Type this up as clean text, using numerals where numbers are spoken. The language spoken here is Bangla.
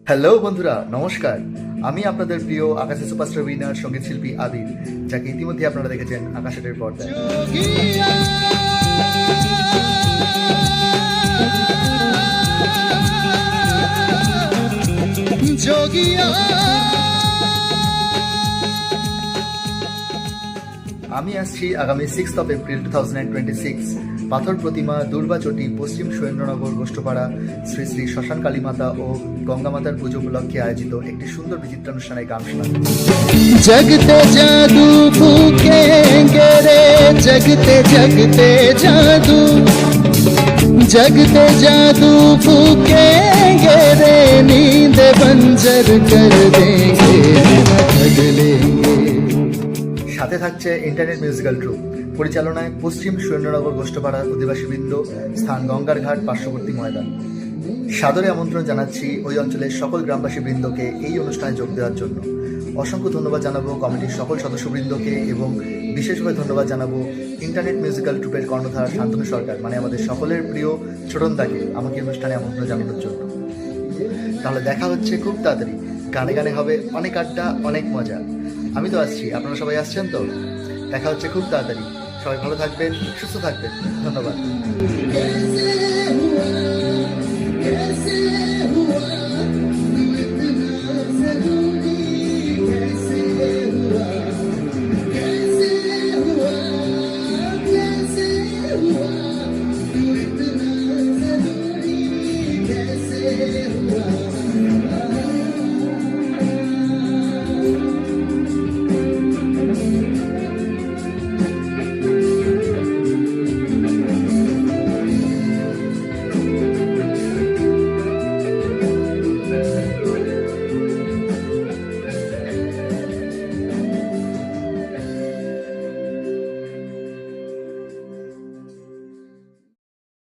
হ্যালো বন্ধুরা, নমস্কার। আমি আপনাদের প্রিয় আকাশে সুপারস্টার উইনার সঙ্গীত শিল্পী আবির, যাকে ইতিমধ্যে আপনারা দেখেছেন আকাশের পর্দায়। আমি আসছি আগামী 6 এপ্রিল 2026 পাথর প্রতিমা দুর্বাচটি পশ্চিম সুরেন্দ্রনগর গোষ্ঠপাড়া শ্রী শ্রী শ্মশান কালী মাতা ও গঙ্গা মাতার পুজো উপলক্ষে আয়োজিত একটি সুন্দর বিচিত্রানুষ্ঠানে গান শোনাতে। जगते जादू फूकेंगे रे जगते जगते जादू जगते जादू फूकेंगे रे नींद बंजर कर देंगे ठग लेंगे। সাথে থাকছে ইন্টারনেট মিউজিক্যাল ট্রুপ, পরিচালনায় পশ্চিম সুরেন্দ্রনগর গোষ্ঠপাড়ার অধিবাসীবৃন্দ, স্থান গঙ্গার ঘাট পার্শ্ববর্তী ময়দান। সাদরে আমন্ত্রণ জানাচ্ছি ওই অঞ্চলের সকল গ্রামবাসী বৃন্দকে এই অনুষ্ঠানে যোগ দেওয়ার জন্য। অসংখ্য ধন্যবাদ জানাবো কমিটির সকল সদস্যবৃন্দকে এবং বিশেষভাবে ধন্যবাদ জানাবো ইন্টারনেট মিউজিক্যাল ট্রুপের কর্ণধার শান্তনু সরকার, মানে আমাদের সকলের প্রিয় ছোটনদাকে আমাকে অনুষ্ঠানে আমন্ত্রণ জানানোর জন্য। তাহলে দেখা হচ্ছে খুব তাড়াতাড়ি। গানে গানে হবে অনেক আড্ডা, অনেক মজা। আমি তো আসছি, আপনারা সবাই আসছেন তো? দেখা হচ্ছে খুব তাড়াতাড়ি। সবাই ভালো থাকবেন, সুস্থ থাকবেন। ধন্যবাদ।